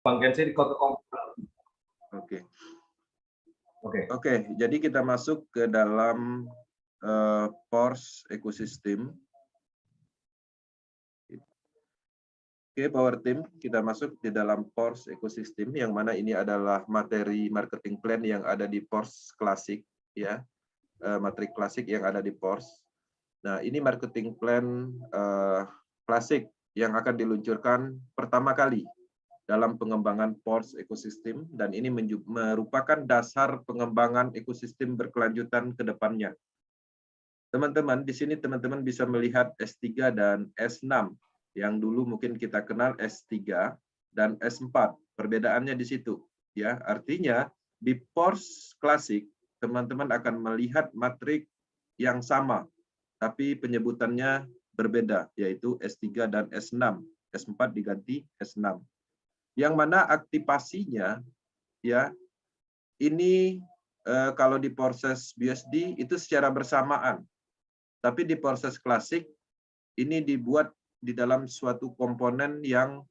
Bang Kensi di kota Oke. Oke. Oke, jadi kita masuk ke dalam PORS ekosistem. Oke, Power Team, kita masuk di dalam PORS ekosistem, yang mana ini adalah materi marketing plan yang ada di PORS Classic, ya, materi klasik yang ada di PORS. Nah, ini marketing plan klasik yang akan diluncurkan pertama kali dalam pengembangan PORS ekosistem, dan ini merupakan dasar pengembangan ekosistem berkelanjutan ke depannya. Teman-teman, di sini teman-teman bisa melihat S3 dan S6, yang dulu mungkin kita kenal S3 dan S4. Perbedaannya di situ, ya. Artinya di PORS klasik teman-teman akan melihat matrik yang sama, tapi penyebutannya berbeda, yaitu S3 dan S6. S4 diganti S6. Yang mana aktivasinya, ya, ini kalau di proses BSD itu secara bersamaan, tapi di proses klasik ini dibuat di dalam suatu komponen yang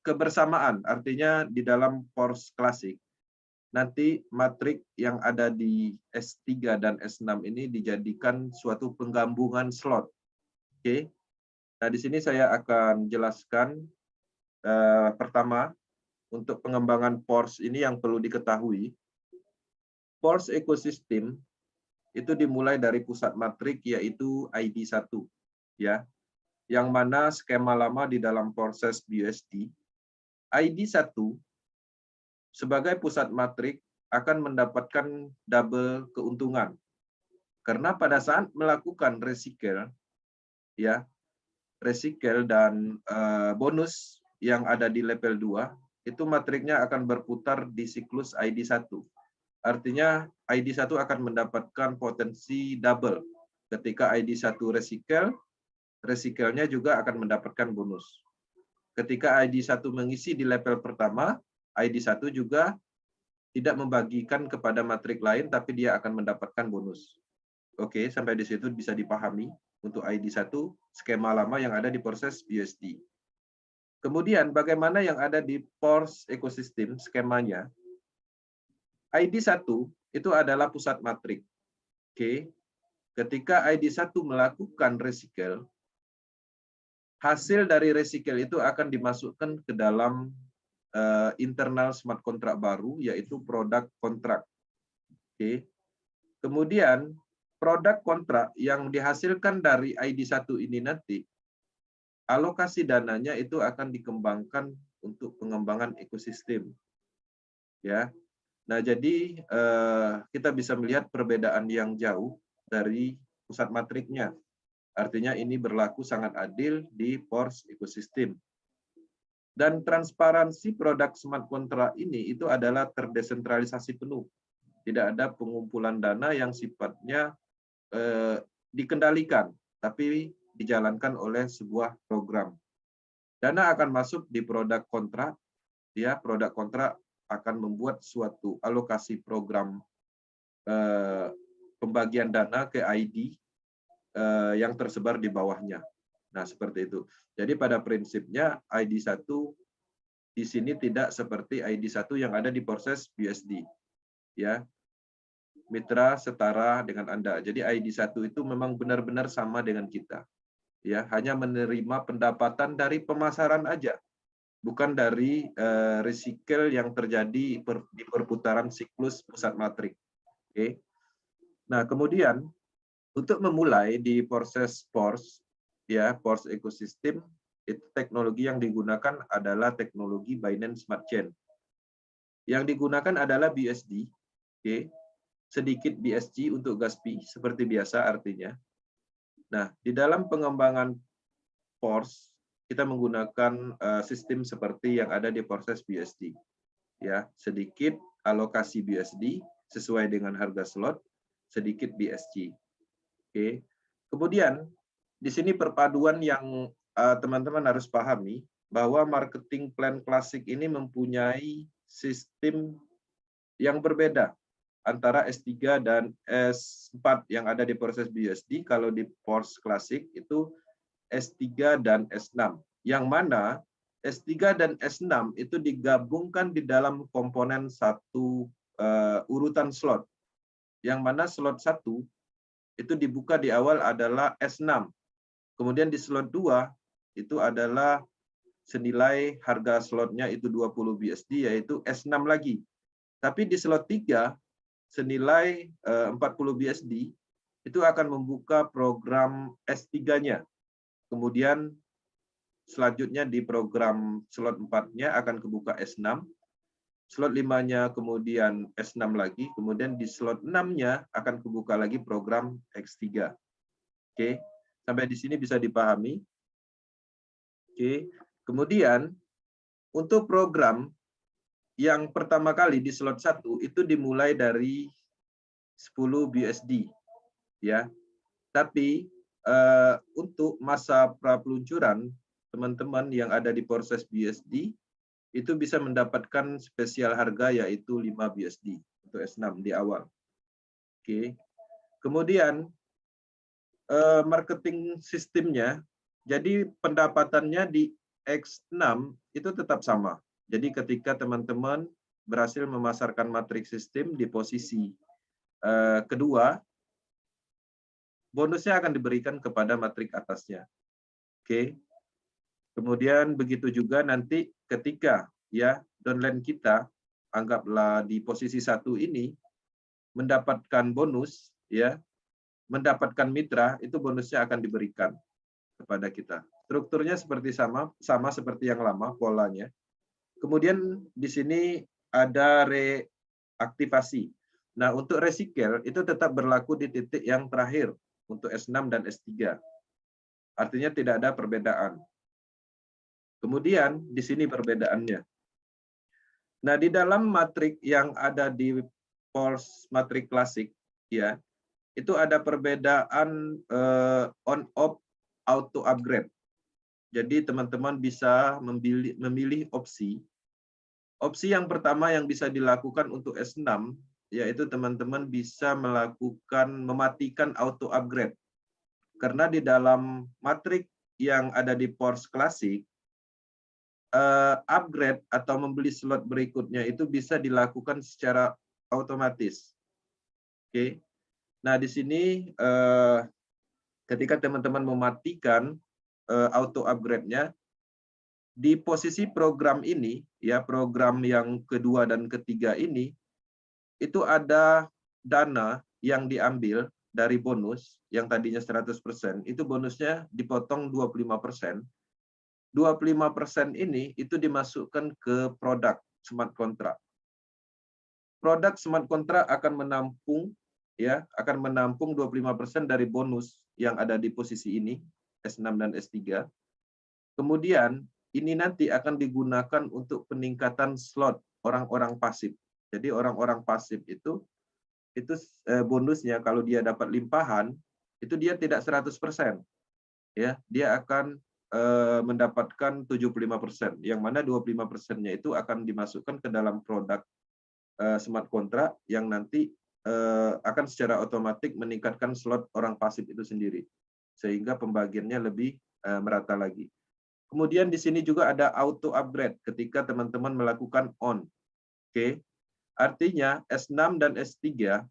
kebersamaan. Artinya di dalam PORS klasik nanti matrik yang ada di S3 dan S6 ini dijadikan suatu penggabungan slot. Oke. Nah, di sini saya akan jelaskan pertama, untuk pengembangan PORS ini yang perlu diketahui, PORS ekosistem itu dimulai dari pusat matrik, yaitu ID1, ya, yang mana skema lama di dalam proses BUSD, ID1 sebagai pusat matrik akan mendapatkan double keuntungan, karena pada saat melakukan recycle, ya, recycle dan bonus yang ada di level 2, itu matriknya akan berputar di siklus ID1. Artinya ID1 akan mendapatkan potensi double. Ketika ID1 recycle, recycle-nya juga akan mendapatkan bonus. Ketika ID1 mengisi di level pertama, ID1 juga tidak membagikan kepada matrik lain, tapi dia akan mendapatkan bonus. Oke, sampai di situ bisa dipahami untuk ID1, skema lama yang ada di proses BUSD. Kemudian bagaimana yang ada di PORS ekosistem skemanya? ID1 itu adalah pusat matrik. Oke. Ketika ID1 melakukan recycle, hasil dari recycle itu akan dimasukkan ke dalam internal smart contract baru, yaitu produk kontrak. Oke. Kemudian produk kontrak yang dihasilkan dari ID1 ini nanti, alokasi dananya itu akan dikembangkan untuk pengembangan ekosistem. Ya. Nah, jadi kita bisa melihat perbedaan yang jauh dari pusat matriknya. Artinya ini berlaku sangat adil di PORS ekosistem. Dan transparansi produk smart contract ini itu adalah terdesentralisasi penuh. Tidak ada pengumpulan dana yang sifatnya dikendalikan, tapi dijalankan oleh sebuah program. Dana akan masuk di produk kontrak, ya, produk kontrak akan membuat suatu alokasi program pembagian dana ke ID yang tersebar di bawahnya. Nah, seperti itu. Jadi pada prinsipnya ID1 di sini tidak seperti ID1 yang ada di proses BUSD. Ya. Mitra setara dengan Anda. Jadi ID1 itu memang benar-benar sama dengan kita. Ya, hanya menerima pendapatan dari pemasaran aja, bukan dari recycle yang terjadi di perputaran siklus pusat matrik. Oke. Nah, kemudian untuk memulai di proses PORS, ya, PORS ekosistem, itu teknologi yang digunakan adalah teknologi Binance Smart Chain. Yang digunakan adalah BUSD, oke, sedikit BSC untuk Gaspi seperti biasa artinya. Nah, di dalam pengembangan PORS kita menggunakan sistem seperti yang ada di proses BUSD. Ya, sedikit alokasi BUSD sesuai dengan harga slot, sedikit BSC. Oke. Kemudian di sini perpaduan yang teman-teman harus pahami, bahwa marketing plan klasik ini mempunyai sistem yang berbeda antara S3 dan S4 yang ada di proses BUSD. Kalau di PORS klasik itu S3 dan S6, yang mana S3 dan S6 itu digabungkan di dalam komponen satu urutan slot. Yang mana slot 1 itu dibuka di awal adalah S6. Kemudian di slot 2 itu adalah senilai harga slotnya itu 20 BSD, yaitu S6 lagi. Tapi di slot 3 senilai 40 BSD itu akan membuka program S3-nya. Kemudian selanjutnya di program slot 4-nya akan kebuka S6. Slot 5-nya kemudian S6 lagi, kemudian di slot 6-nya akan kebuka lagi program X3. Oke, sampai di sini bisa dipahami. Oke, kemudian untuk program yang pertama kali di slot 1 itu dimulai dari 10 BSD, ya. Tapi untuk masa prapeluncuran, teman-teman yang ada di proses BSD itu bisa mendapatkan spesial harga yaitu 5 BSD untuk S6 di awal. Oke. Kemudian marketing sistemnya, jadi pendapatannya di X6 itu tetap sama. Jadi ketika teman-teman berhasil memasarkan matriks sistem di posisi kedua, bonusnya akan diberikan kepada matrik atasnya. Oke. Kemudian begitu juga nanti ketika ya downline kita anggaplah di posisi 1 ini mendapatkan bonus, ya, mendapatkan mitra, itu bonusnya akan diberikan kepada kita. Strukturnya seperti sama seperti yang lama polanya. Kemudian di sini ada reaktivasi. Nah, untuk recycle itu tetap berlaku di titik yang terakhir untuk S6 dan S3. Artinya tidak ada perbedaan. Kemudian di sini perbedaannya. Nah, di dalam matrik yang ada di Pulse matrik klasik, ya, itu ada perbedaan on-off auto upgrade. Jadi teman-teman bisa memilih opsi. Opsi yang pertama yang bisa dilakukan untuk S6, yaitu teman-teman bisa mematikan auto upgrade. Karena di dalam matrik yang ada di Pulse klasik, upgrade atau membeli slot berikutnya itu bisa dilakukan secara otomatis. Oke. Nah, di sini ketika teman-teman mematikan auto upgrade-nya, di posisi program ini, ya program yang kedua dan ketiga ini, itu ada dana yang diambil dari bonus yang tadinya 100%, itu bonusnya dipotong 25%. 25% ini itu dimasukkan ke produk smart contract. Produk smart contract akan menampung 25% dari bonus yang ada di posisi ini, S6 dan S3. Kemudian ini nanti akan digunakan untuk peningkatan slot orang-orang pasif. Jadi orang-orang pasif itu bonusnya kalau dia dapat limpahan, itu dia tidak 100%. Ya, dia akan mendapatkan 75%, yang mana 25%-nya itu akan dimasukkan ke dalam produk smart contract yang nanti akan secara otomatis meningkatkan slot orang pasif itu sendiri, sehingga pembagiannya lebih merata lagi. Kemudian di sini juga ada auto upgrade ketika teman-teman melakukan on. Oke. Artinya S6 dan S3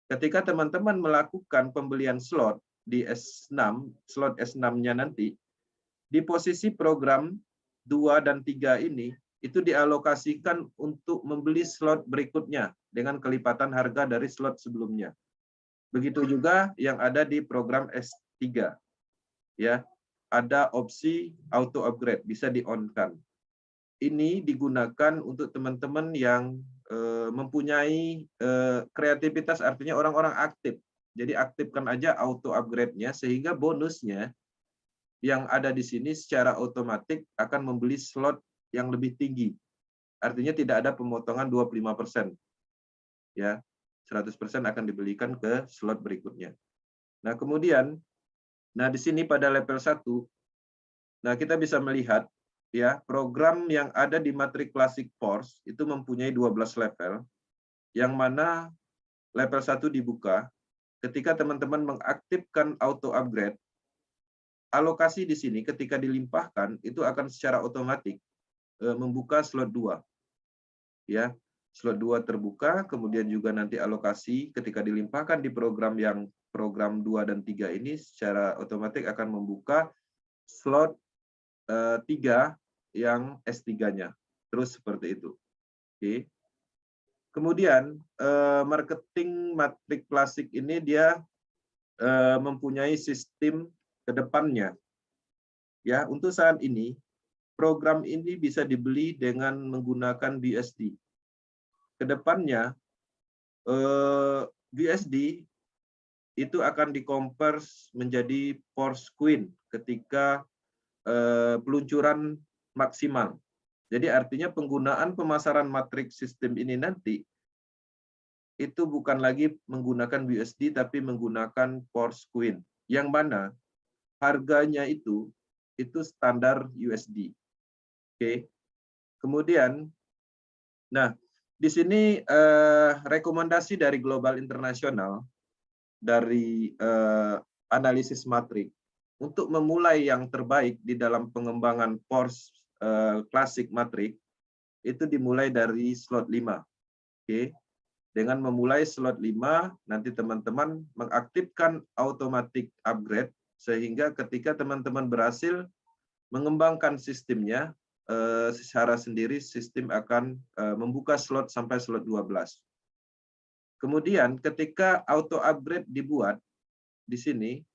ketika teman-teman melakukan pembelian slot di S6, slot S6-nya nanti di posisi program 2 dan 3 ini itu dialokasikan untuk membeli slot berikutnya dengan kelipatan harga dari slot sebelumnya. Begitu juga yang ada di program S3. Ya, ada opsi auto upgrade, bisa di-on-kan. Ini digunakan untuk teman-teman yang mempunyai kreativitas, artinya orang-orang aktif. Jadi aktifkan aja auto upgrade-nya sehingga bonusnya yang ada di sini secara otomatis akan membeli slot yang lebih tinggi. Artinya tidak ada pemotongan 25%. Ya, 100% akan dibelikan ke slot berikutnya. Nah, kemudian di sini pada level 1, nah kita bisa melihat ya, program yang ada di matrik klasik Pulse itu mempunyai 12 level, yang mana level 1 dibuka ketika teman-teman mengaktifkan auto upgrade. alokasi di sini ketika dilimpahkan itu akan secara otomatis membuka slot 2. Ya, slot 2 terbuka, kemudian juga nanti alokasi ketika dilimpahkan di program 2 dan 3 ini secara otomatis akan membuka slot 3 yang S3-nya. Terus seperti itu. Oke. Kemudian marketing matrik klasik ini dia mempunyai sistem ke depannya. Ya, untuk saat ini program ini bisa dibeli dengan menggunakan BUSD. Kedepannya BUSD itu akan dikonvers menjadi Force Queen ketika peluncuran maksimal. Jadi artinya penggunaan pemasaran matriks sistem ini nanti itu bukan lagi menggunakan BUSD tapi menggunakan Force Queen, yang mana harganya itu standar USD. Oke. Kemudian, nah di sini rekomendasi dari Global International dari analisis matrik untuk memulai yang terbaik di dalam pengembangan Force klasik matrik itu dimulai dari slot 5. Oke. Dengan memulai slot 5, nanti teman-teman mengaktifkan automatic upgrade sehingga ketika teman-teman berhasil mengembangkan sistemnya secara sendiri, sistem akan membuka slot sampai slot 12. Kemudian ketika auto upgrade dibuat di sini,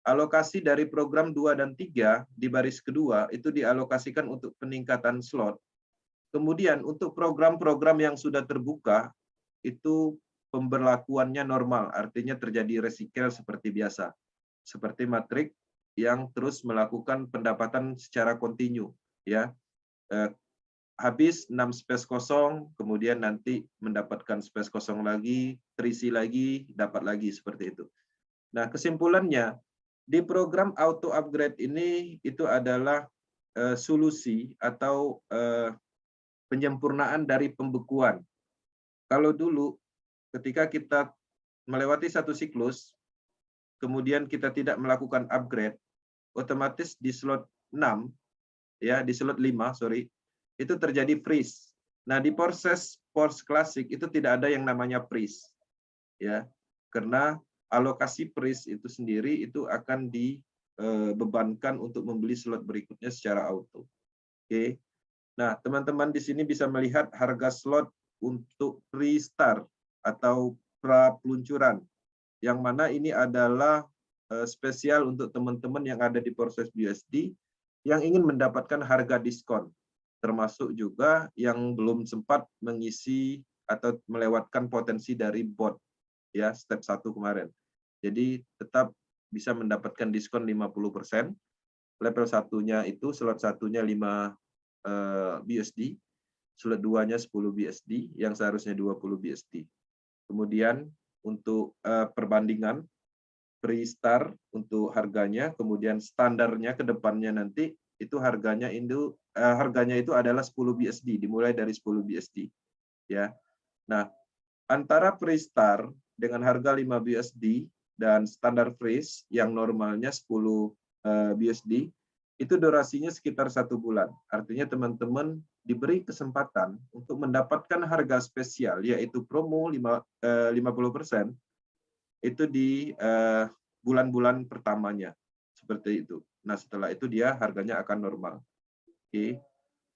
alokasi dari program 2 dan 3 di baris kedua itu dialokasikan untuk peningkatan slot. Kemudian untuk program-program yang sudah terbuka itu pemberlakuannya normal, artinya terjadi recycle seperti biasa. Seperti matrik yang terus melakukan pendapatan secara kontinu, ya. Habis 6 space kosong, kemudian nanti mendapatkan space kosong lagi, terisi lagi, dapat lagi seperti itu. Nah, kesimpulannya di program auto upgrade ini itu adalah solusi atau penyempurnaan dari pembekuan. Kalau dulu ketika kita melewati satu siklus, kemudian kita tidak melakukan upgrade, otomatis di slot 6, ya di slot 5, sorry, itu terjadi freeze. Nah, di proses Force Classic itu tidak ada yang namanya freeze. Ya, karena alokasi freeze itu sendiri itu akan dibebankan untuk membeli slot berikutnya secara auto. Oke. Nah, teman-teman di sini bisa melihat harga slot untuk pre-start atau pra peluncuran, yang mana ini adalah spesial untuk teman-teman yang ada di proses BUSD yang ingin mendapatkan harga diskon, termasuk juga yang belum sempat mengisi atau melewatkan potensi dari bot, ya, step 1 kemarin. Jadi tetap bisa mendapatkan diskon 50%. Level 1-nya itu slot 1-nya 5 BUSD, slot 2-nya 10 BUSD, yang seharusnya 20 BUSD. Kemudian untuk perbandingan pre-start untuk harganya, kemudian standarnya ke depannya nanti itu harganya itu adalah 10 BUSD, dimulai dari 10 BUSD, ya. Nah, antara pre-start dengan harga 5 BUSD dan standar freeze yang normalnya 10 BUSD itu durasinya sekitar 1 bulan. Artinya teman-teman diberi kesempatan untuk mendapatkan harga spesial, yaitu promo 50%, itu di bulan-bulan pertamanya. Seperti itu. Nah, setelah itu dia harganya akan normal. Oke.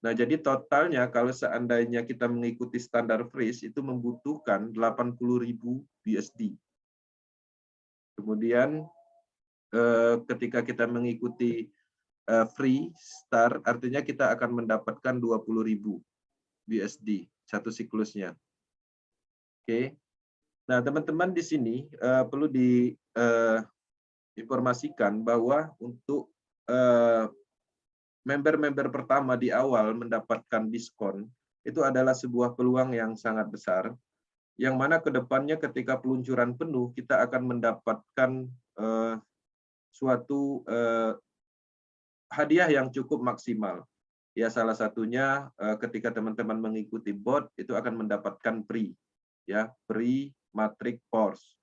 Nah, jadi totalnya kalau seandainya kita mengikuti standar freeze itu membutuhkan 80.000 BUSD. Kemudian ketika kita mengikuti free start, artinya kita akan mendapatkan 20.000 BUSD satu siklusnya. Oke. Nah, teman-teman di sini perlu diinformasikan bahwa untuk member-member pertama di awal mendapatkan diskon itu adalah sebuah peluang yang sangat besar, yang mana kedepannya ketika peluncuran penuh kita akan mendapatkan suatu hadiah yang cukup maksimal. Ya, salah satunya ketika teman-teman mengikuti bot itu akan mendapatkan free, ya, free matrik Force.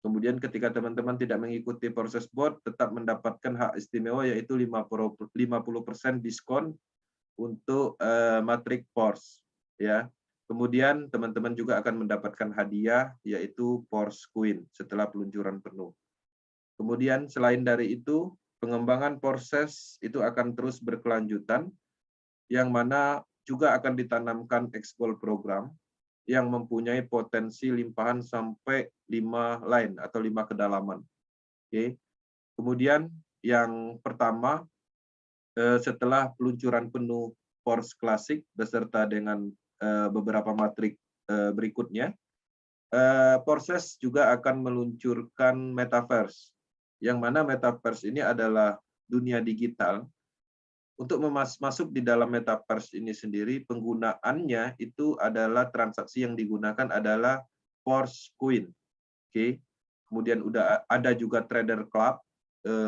Kemudian ketika teman-teman tidak mengikuti proses board, tetap mendapatkan hak istimewa yaitu 50% diskon untuk matrik Porsche ya. Kemudian teman-teman juga akan mendapatkan hadiah yaitu Porsche Queen setelah peluncuran penuh. Kemudian selain dari itu, pengembangan proses itu akan terus berkelanjutan yang mana juga akan ditanamkan Explore program yang mempunyai potensi limpahan sampai 5 line atau 5 kedalaman. Oke. Kemudian yang pertama, setelah peluncuran penuh Porsche Classic beserta dengan beberapa matrik berikutnya, Porsche juga akan meluncurkan Metaverse, yang mana Metaverse ini adalah dunia digital. Untuk masuk di dalam Metaverse ini sendiri, penggunaannya itu adalah transaksi yang digunakan adalah Porsche Coin. Oke. Kemudian udah ada juga Trader Club,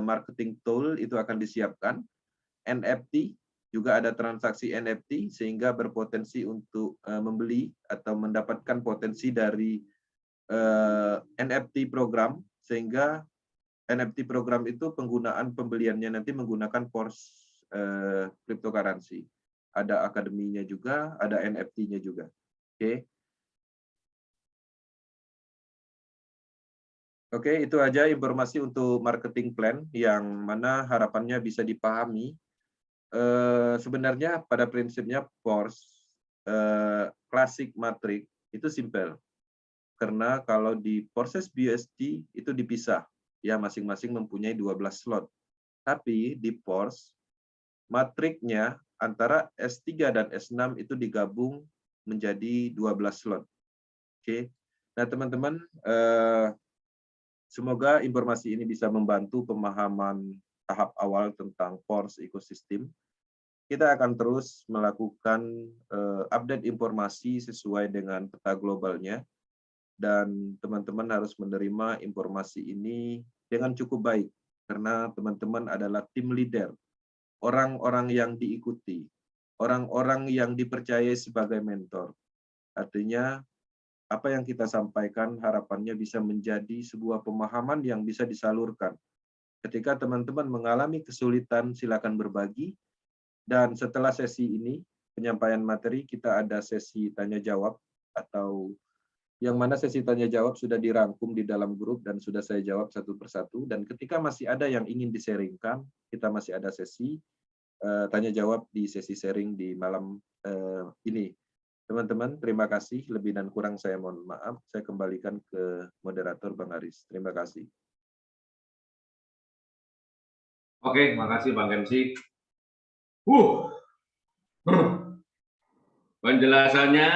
marketing tool itu akan disiapkan. NFT, juga ada transaksi NFT sehingga berpotensi untuk membeli atau mendapatkan potensi dari NFT program, sehingga NFT program itu penggunaan pembeliannya nanti menggunakan Porsche cryptocurrency. Ada akademinya juga, ada NFT-nya juga. Oke. Oke, itu aja informasi untuk marketing plan yang mana harapannya bisa dipahami. Sebenarnya pada prinsipnya Porsche Classic Matrix itu simple. Karena kalau di Porsche BUSD itu dipisah, ya masing-masing mempunyai 12 slot. Tapi di Porsche matriknya antara S3 dan S6 itu digabung menjadi 12 slot. Oke. Nah, teman-teman, semoga informasi ini bisa membantu pemahaman tahap awal tentang Porsche ecosystem. Kita akan terus melakukan update informasi sesuai dengan peta globalnya, dan teman-teman harus menerima informasi ini dengan cukup baik, karena teman-teman adalah tim leader, orang-orang yang diikuti, orang-orang yang dipercayai sebagai mentor. Artinya, apa yang kita sampaikan harapannya bisa menjadi sebuah pemahaman yang bisa disalurkan. Ketika teman-teman mengalami kesulitan, silakan berbagi. Dan setelah sesi ini, penyampaian materi, kita ada sesi tanya-jawab, atau yang mana sesi tanya-jawab sudah dirangkum di dalam grup dan sudah saya jawab satu persatu. Dan ketika masih ada yang ingin di-sharingkan, kita masih ada sesi tanya-jawab di sesi sharing di malam ini. Teman-teman, terima kasih. Lebih dan kurang saya mohon maaf. Saya kembalikan ke moderator Bang Aris. Terima kasih. Oke, makasih Bang MC. Penjelasannya